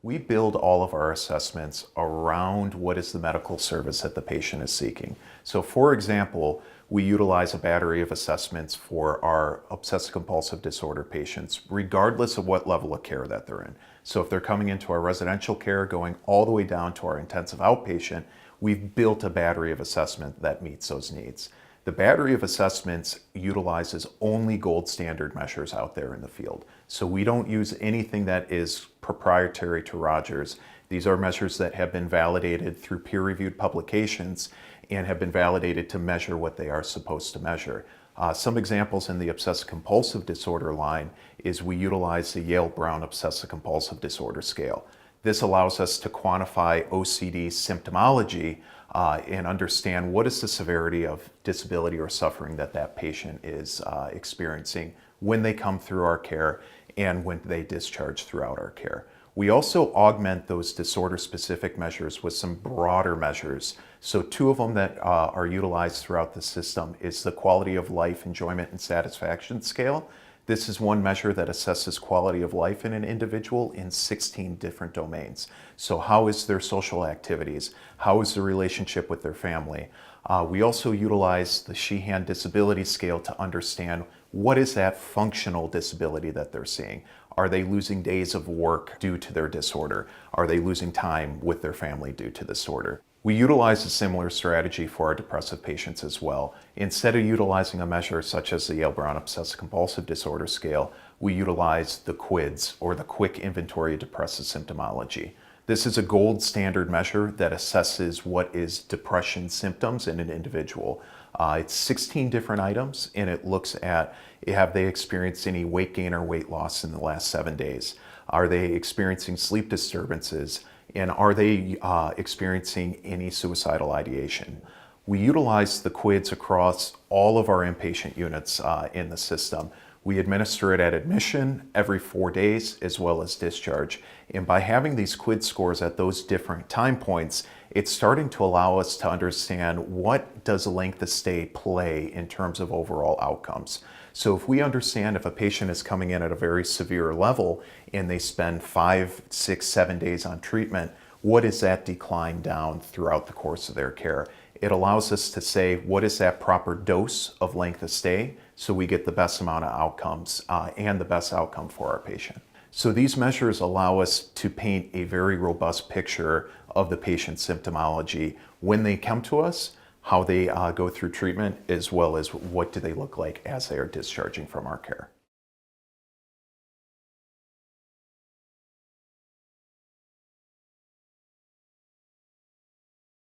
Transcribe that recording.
We build all of our assessments around what is the medical service that the patient is seeking. So for example, we utilize a battery of assessments for our obsessive compulsive disorder patients, regardless of what level of care that they're in. So if they're coming into our residential care, going all the way down to our intensive outpatient, we've built a battery of assessment that meets those needs. The battery of assessments utilizes only gold standard measures out there in the field. So we don't use anything that is proprietary to Rogers. These are measures that have been validated through peer-reviewed publications and have been validated to measure what they are supposed to measure. Some examples in the obsessive compulsive disorder line is we utilize the Yale Brown Obsessive Compulsive Disorder Scale. This allows us to quantify OCD symptomology and understand what is the severity of disability or suffering that that patient is experiencing when they come through our care and when they discharge throughout our care. We also augment those disorder-specific measures with some broader measures. So two of them that are utilized throughout the system is the Quality of Life, Enjoyment, and Satisfaction Scale. This is one measure that assesses quality of life in an individual in 16 different domains. So how is their social activities? How is the relationship with their family? We also utilize the Sheahan Disability Scale to understand what is that functional disability that they're seeing. Are they losing days of work due to their disorder? Are they losing time with their family due to this disorder? We utilize a similar strategy for our depressive patients as well. Instead of utilizing a measure such as the Yale Brown Obsessive Compulsive Disorder Scale, we utilize the QIDS, or the Quick Inventory of Depressive Symptomology. This is a gold standard measure that assesses what is depression symptoms in an individual. It's 16 different items, and it looks at, have they experienced any weight gain or weight loss in the last 7 days? Are they experiencing sleep disturbances? And are they experiencing any suicidal ideation? We utilize the QIDS across all of our inpatient units in the system. We administer it at admission every 4 days as well as discharge. And by having these QIDS scores at those different time points, it's starting to allow us to understand what does length of stay play in terms of overall outcomes. So if we understand if a patient is coming in at a very severe level and they spend 5, 6, 7 days on treatment, what is that decline down throughout the course of their care? It allows us to say, what is that proper dose of length of stay so we get the best amount of outcomes and the best outcome for our patient. So these measures allow us to paint a very robust picture of the patient's symptomology when they come to us, how they go through treatment, as well as what do they look like as they are discharging from our care.